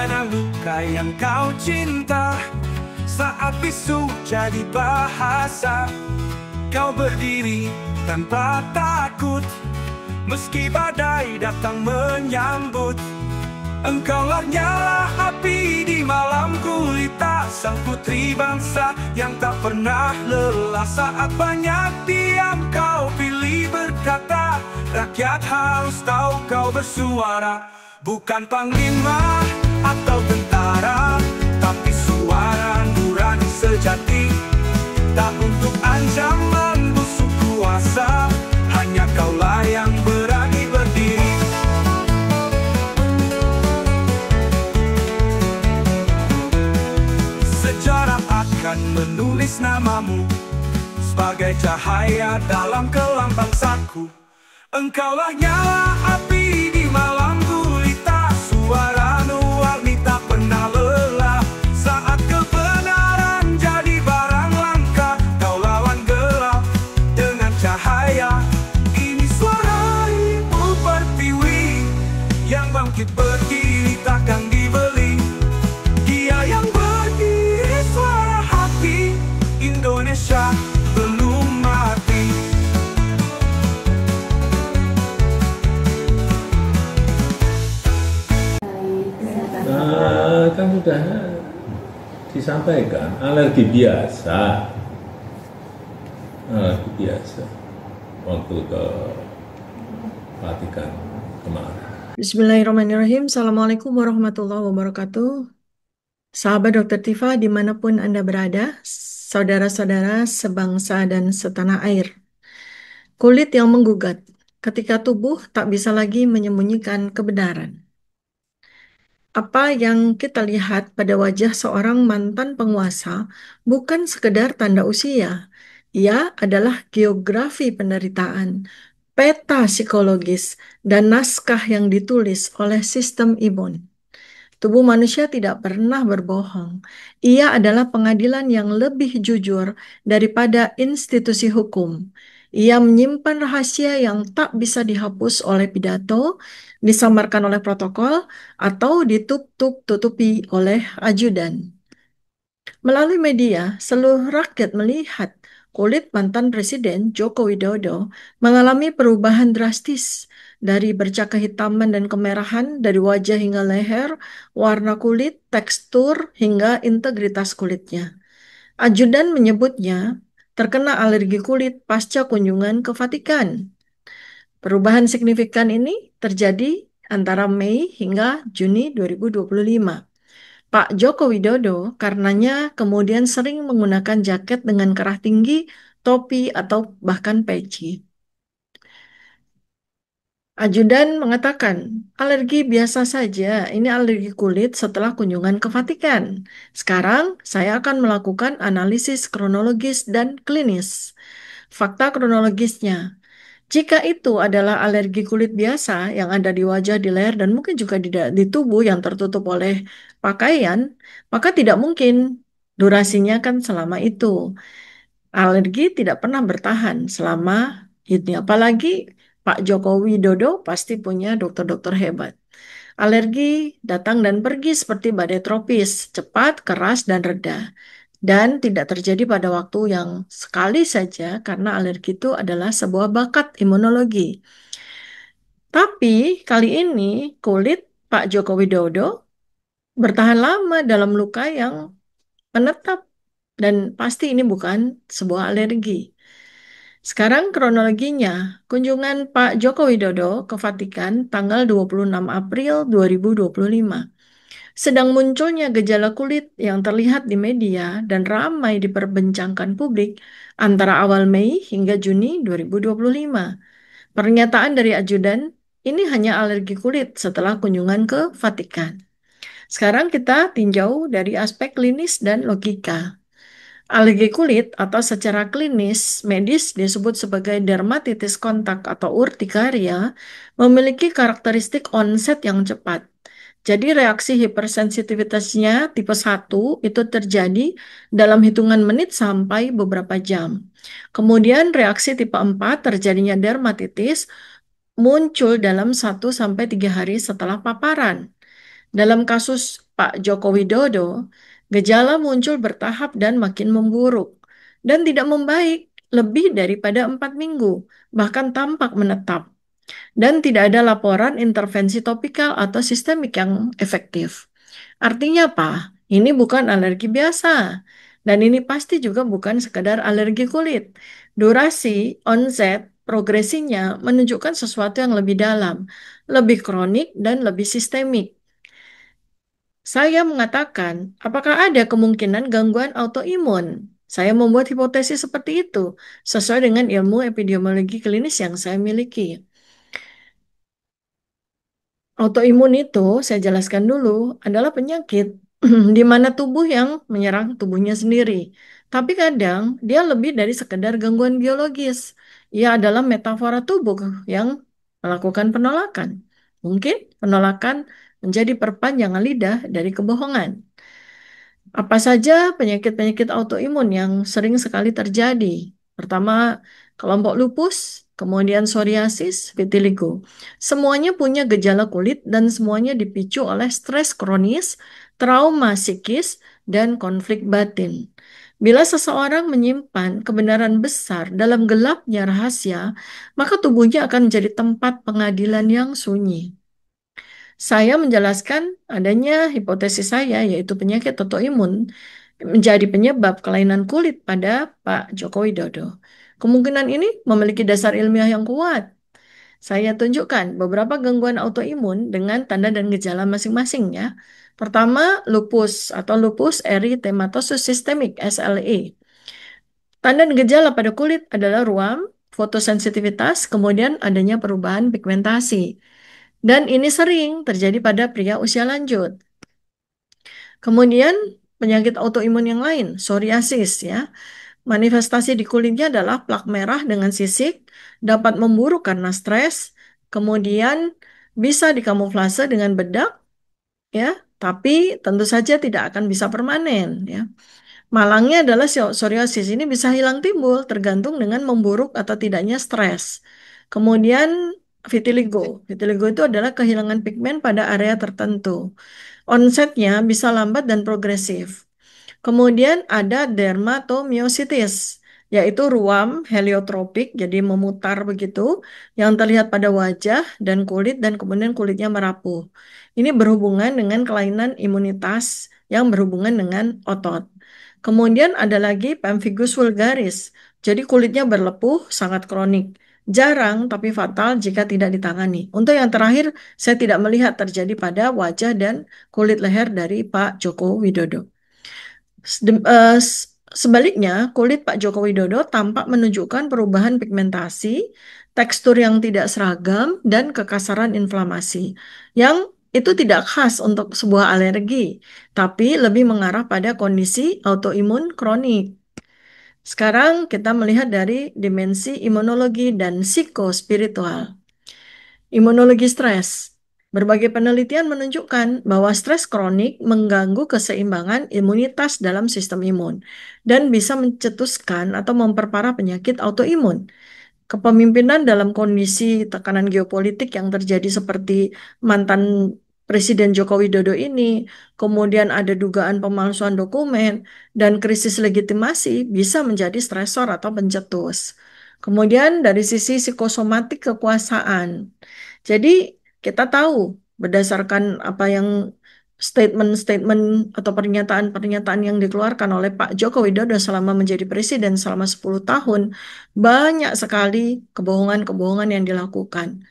mana luka yang kau cinta? Saat bisu jadi bahasa, kau berdiri tanpa takut. Meski badai datang menyambut, engkaulah nyala api di malam gulita, sang putri bangsa yang tak pernah lelah. Saat banyak diam, kau pilih berkata, rakyat harus tahu kau bersuara. Bukan panglima atau tentara, tapi suara nurani sejati. Tak untuk ancaman busuk kuasa, hanya kaulah yang berani berdiri. Sejarah akan menulis namamu sebagai cahaya dalam kelam bangsaku. Engkaulah nyala api di malam gulita, suara-Mu warni tak pernah lelah. Saat kebenaran jadi barang langka, kau lawan gelap dengan cahaya. Ini suara Ibu Pertiwi yang bangkit berdiri takkan dibeli. Dia yang berdiri, suara hati Indonesia belum mati. Kan sudah disampaikan, alergi biasa waktu ke Vatikan kemarin. Bismillahirrahmanirrahim. Assalamualaikum warahmatullahi wabarakatuh. Sahabat Dr. Tifa dimanapun Anda berada, saudara-saudara sebangsa dan setanah air. Kulit yang menggugat ketika tubuh tak bisa lagi menyembunyikan kebenaran. Apa yang kita lihat pada wajah seorang mantan penguasa bukan sekedar tanda usia. Ia adalah geografi penderitaan, peta psikologis, dan naskah yang ditulis oleh sistem imun. Tubuh manusia tidak pernah berbohong. Ia adalah pengadilan yang lebih jujur daripada institusi hukum. Ia menyimpan rahasia yang tak bisa dihapus oleh pidato, disamarkan oleh protokol, atau ditutup-tutupi oleh ajudan. Melalui media, seluruh rakyat melihat kulit mantan Presiden Joko Widodo mengalami perubahan drastis dari bercak kehitaman dan kemerahan dari wajah hingga leher, warna kulit, tekstur, hingga integritas kulitnya. Ajudan menyebutnya terkena alergi kulit pasca kunjungan ke Vatikan. Perubahan signifikan ini terjadi antara Mei hingga Juni 2025. Pak Joko Widodo karenanya kemudian sering menggunakan jaket dengan kerah tinggi, topi, atau bahkan peci. Ajudan mengatakan, alergi biasa saja, ini alergi kulit setelah kunjungan ke Vatikan. Sekarang saya akan melakukan analisis kronologis dan klinis. Fakta kronologisnya, jika itu adalah alergi kulit biasa yang ada di wajah, di leher, dan mungkin juga di tubuh yang tertutup oleh pakaian, maka tidak mungkin durasinya kan selama itu. Alergi tidak pernah bertahan selama ini. Apalagi Pak Joko Widodo pasti punya dokter-dokter hebat. Alergi datang dan pergi seperti badai tropis, cepat, keras, dan reda. Dan tidak terjadi pada waktu yang sekali saja karena alergi itu adalah sebuah bakat imunologi. Tapi kali ini kulit Pak Joko Widodo bertahan lama dalam luka yang menetap dan pasti ini bukan sebuah alergi. Sekarang kronologinya, kunjungan Pak Joko Widodo ke Vatikan tanggal 26 April 2025. Sedang munculnya gejala kulit yang terlihat di media dan ramai diperbincangkan publik antara awal Mei hingga Juni 2025. Pernyataan dari ajudan, ini hanya alergi kulit setelah kunjungan ke Vatikan. Sekarang kita tinjau dari aspek klinis dan logika. Alergi kulit atau secara klinis medis disebut sebagai dermatitis kontak atau urtikaria memiliki karakteristik onset yang cepat. Jadi reaksi hipersensitivitasnya tipe 1 itu terjadi dalam hitungan menit sampai beberapa jam. Kemudian reaksi tipe 4 terjadinya dermatitis muncul dalam 1-3 hari setelah paparan. Dalam kasus Pak Joko Widodo, gejala muncul bertahap dan makin memburuk, dan tidak membaik lebih daripada 4 minggu, bahkan tampak menetap. Dan tidak ada laporan intervensi topikal atau sistemik yang efektif. Artinya apa? Ini bukan alergi biasa. Dan ini pasti juga bukan sekadar alergi kulit. Durasi, onset, progresinya menunjukkan sesuatu yang lebih dalam, lebih kronik, dan lebih sistemik. Saya mengatakan, apakah ada kemungkinan gangguan autoimun? Saya membuat hipotesis seperti itu, sesuai dengan ilmu epidemiologi klinis yang saya miliki. Autoimun itu, saya jelaskan dulu, adalah penyakit di mana tubuh yang menyerang tubuhnya sendiri. Tapi kadang dia lebih dari sekedar gangguan biologis. Ia adalah metafora tubuh yang melakukan penolakan. Mungkin penolakan menjadi perpanjangan lidah dari kebohongan. Apa saja penyakit-penyakit autoimun yang sering sekali terjadi? Pertama, kelompok lupus, kemudian psoriasis, vitiligo. Semuanya punya gejala kulit dan semuanya dipicu oleh stres kronis, trauma psikis, dan konflik batin. Bila seseorang menyimpan kebenaran besar dalam gelapnya rahasia, maka tubuhnya akan menjadi tempat pengadilan yang sunyi. Saya menjelaskan adanya hipotesis saya, yaitu penyakit autoimun menjadi penyebab kelainan kulit pada Pak Joko Widodo. Kemungkinan ini memiliki dasar ilmiah yang kuat. Saya tunjukkan beberapa gangguan autoimun dengan tanda dan gejala masing-masing ya. Pertama, lupus atau lupus erythematosus systemic (SLE). Tanda dan gejala pada kulit adalah ruam, fotosensitivitas, kemudian adanya perubahan pigmentasi. Dan ini sering terjadi pada pria usia lanjut. Kemudian penyakit autoimun yang lain, psoriasis ya. Manifestasi di kulitnya adalah plak merah dengan sisik, dapat memburuk karena stres, kemudian bisa dikamuflase dengan bedak ya, tapi tentu saja tidak akan bisa permanen ya. Malangnya adalah psoriasis ini bisa hilang timbul tergantung dengan memburuk atau tidaknya stres. Kemudian vitiligo. Vitiligo itu adalah kehilangan pigmen pada area tertentu. Onsetnya bisa lambat dan progresif. Kemudian ada dermatomyositis, yaitu ruam heliotropik, jadi memutar begitu, yang terlihat pada wajah dan kulit, dan kemudian kulitnya merapuh. Ini berhubungan dengan kelainan imunitas yang berhubungan dengan otot. Kemudian ada lagi pemphigus vulgaris, jadi kulitnya berlepuh, sangat kronik. Jarang tapi fatal jika tidak ditangani. Untuk yang terakhir, saya tidak melihat terjadi pada wajah dan kulit leher dari Pak Joko Widodo. Sebaliknya, kulit Pak Joko Widodo tampak menunjukkan perubahan pigmentasi, tekstur yang tidak seragam, dan kekasaran inflamasi, yang itu tidak khas untuk sebuah alergi, tapi lebih mengarah pada kondisi autoimun kronik. Sekarang kita melihat dari dimensi imunologi dan psikospiritual. Imunologi stres. Berbagai penelitian menunjukkan bahwa stres kronik mengganggu keseimbangan imunitas dalam sistem imun dan bisa mencetuskan atau memperparah penyakit autoimun. Kepemimpinan dalam kondisi tekanan geopolitik yang terjadi seperti mantan Presiden Joko Widodo ini, kemudian ada dugaan pemalsuan dokumen, dan krisis legitimasi bisa menjadi stresor atau pencetus. Kemudian dari sisi psikosomatik kekuasaan. Jadi kita tahu berdasarkan apa yang statement-statement atau pernyataan-pernyataan yang dikeluarkan oleh Pak Joko Widodo selama menjadi presiden selama 10 tahun, banyak sekali kebohongan-kebohongan yang dilakukan.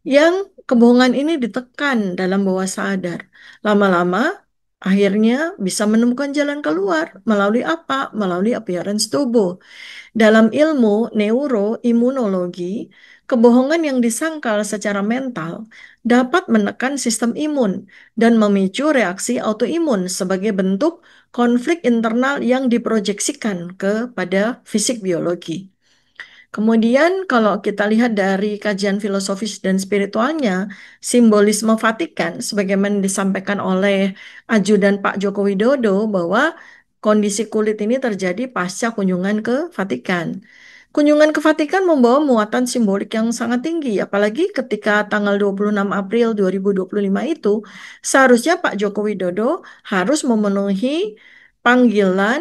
Yang kebohongan ini ditekan dalam bawah sadar. Lama-lama akhirnya bisa menemukan jalan keluar melalui apa? Melalui appearance tubuh. Dalam ilmu neuroimunologi, kebohongan yang disangkal secara mental dapat menekan sistem imun dan memicu reaksi autoimun sebagai bentuk konflik internal yang diproyeksikan kepada fisik biologi. Kemudian kalau kita lihat dari kajian filosofis dan spiritualnya, simbolisme Vatikan sebagaimana disampaikan oleh ajudan Pak Joko Widodo bahwa kondisi kulit ini terjadi pasca kunjungan ke Vatikan. Kunjungan ke Vatikan membawa muatan simbolik yang sangat tinggi, apalagi ketika tanggal 26 April 2025 itu seharusnya Pak Joko Widodo harus memenuhi panggilan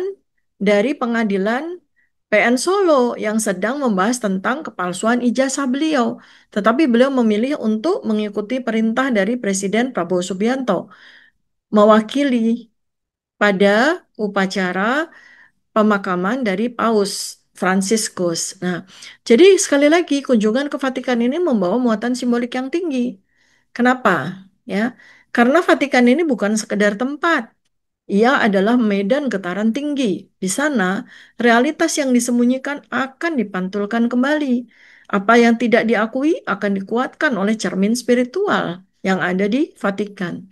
dari pengadilan PN Solo yang sedang membahas tentang kepalsuan ijazah beliau. Tetapi beliau memilih untuk mengikuti perintah dari Presiden Prabowo Subianto mewakili pada upacara pemakaman dari Paus Fransiskus. Nah, jadi sekali lagi kunjungan ke Vatikan ini membawa muatan simbolik yang tinggi. Kenapa? Ya, karena Vatikan ini bukan sekedar tempat. Ia adalah medan getaran tinggi. Di sana, realitas yang disembunyikan akan dipantulkan kembali. Apa yang tidak diakui akan dikuatkan oleh cermin spiritual yang ada di Vatikan.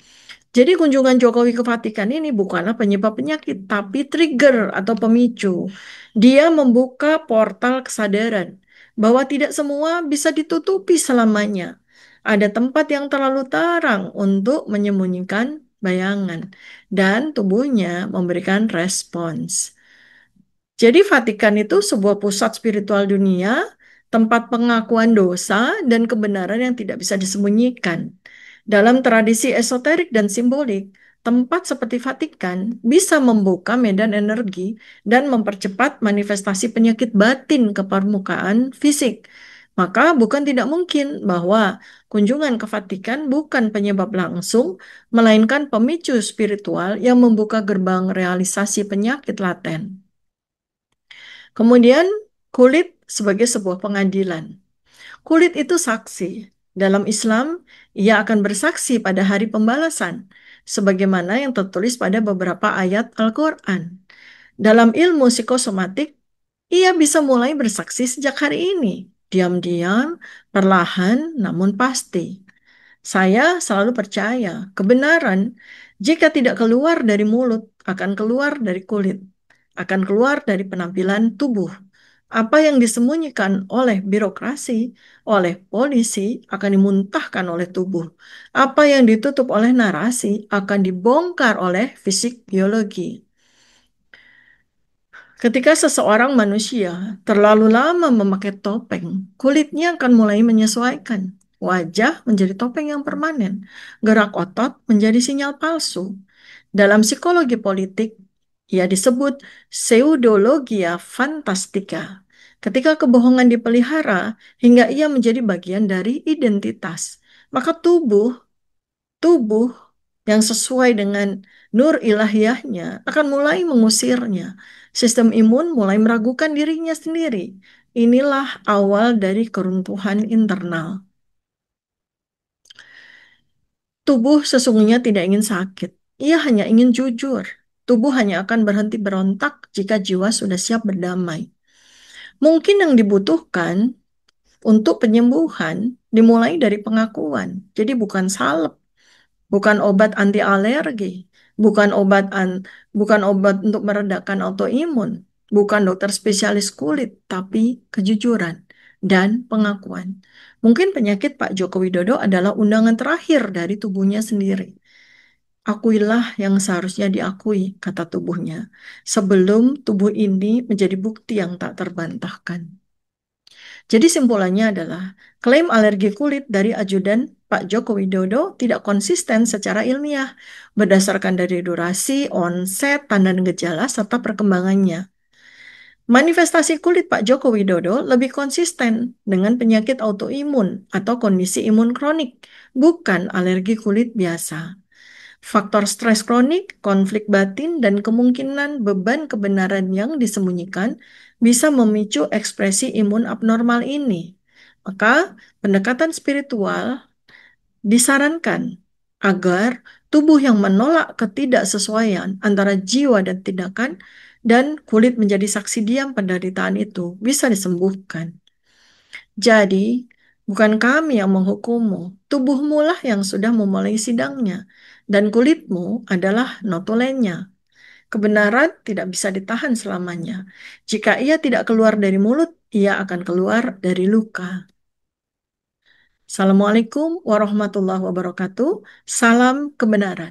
Jadi kunjungan Jokowi ke Vatikan ini bukanlah penyebab penyakit, tapi trigger atau pemicu. Dia membuka portal kesadaran bahwa tidak semua bisa ditutupi selamanya. Ada tempat yang terlalu terang untuk menyembunyikan bayangan, dan tubuhnya memberikan respons. Jadi Vatikan itu sebuah pusat spiritual dunia, tempat pengakuan dosa dan kebenaran yang tidak bisa disembunyikan. Dalam tradisi esoterik dan simbolik, tempat seperti Vatikan bisa membuka medan energi dan mempercepat manifestasi penyakit batin ke permukaan fisik. Maka bukan tidak mungkin bahwa kunjungan ke Vatikan bukan penyebab langsung, melainkan pemicu spiritual yang membuka gerbang realisasi penyakit laten. Kemudian kulit sebagai sebuah pengadilan. Kulit itu saksi. Dalam Islam, ia akan bersaksi pada hari pembalasan, sebagaimana yang tertulis pada beberapa ayat Al-Quran. Dalam ilmu psikosomatik, ia bisa mulai bersaksi sejak hari ini, diam-diam, perlahan, namun pasti. Saya selalu percaya kebenaran jika tidak keluar dari mulut, akan keluar dari kulit, akan keluar dari penampilan tubuh. Apa yang disembunyikan oleh birokrasi, oleh polisi, akan dimuntahkan oleh tubuh. Apa yang ditutup oleh narasi akan dibongkar oleh fisik biologi. Ketika seseorang manusia terlalu lama memakai topeng, kulitnya akan mulai menyesuaikan. Wajah menjadi topeng yang permanen, gerak otot menjadi sinyal palsu. Dalam psikologi politik, ia disebut pseudologia fantastika. Ketika kebohongan dipelihara hingga ia menjadi bagian dari identitas, maka tubuh yang sesuai dengan nur ilahiyahnya akan mulai mengusirnya. Sistem imun mulai meragukan dirinya sendiri. Inilah awal dari keruntuhan internal. Tubuh sesungguhnya tidak ingin sakit. Ia hanya ingin jujur. Tubuh hanya akan berhenti berontak jika jiwa sudah siap berdamai. Mungkin yang dibutuhkan untuk penyembuhan dimulai dari pengakuan. Jadi bukan salep, bukan obat anti alergi, bukan bukan obat untuk meredakan autoimun, bukan dokter spesialis kulit, tapi kejujuran dan pengakuan. Mungkin penyakit Pak Joko Widodo adalah undangan terakhir dari tubuhnya sendiri. Akuilah yang seharusnya diakui, kata tubuhnya, sebelum tubuh ini menjadi bukti yang tak terbantahkan. Jadi simpulannya adalah klaim alergi kulit dari ajudan Pak Joko Widodo tidak konsisten secara ilmiah berdasarkan dari durasi, onset, tanda dan gejala, serta perkembangannya. Manifestasi kulit Pak Joko Widodo lebih konsisten dengan penyakit autoimun atau kondisi imun kronik, bukan alergi kulit biasa. Faktor stres kronik, konflik batin, dan kemungkinan beban kebenaran yang disembunyikan bisa memicu ekspresi imun abnormal ini. Maka, pendekatan spiritual disarankan agar tubuh yang menolak ketidaksesuaian antara jiwa dan tindakan dan kulit menjadi saksi diam penderitaan itu bisa disembuhkan. Jadi, bukan kami yang menghukummu, tubuhmu lah yang sudah memulai sidangnya, dan kulitmu adalah notulennya. Kebenaran tidak bisa ditahan selamanya. Jika ia tidak keluar dari mulut, ia akan keluar dari luka. Assalamualaikum warahmatullahi wabarakatuh. Salam kebenaran.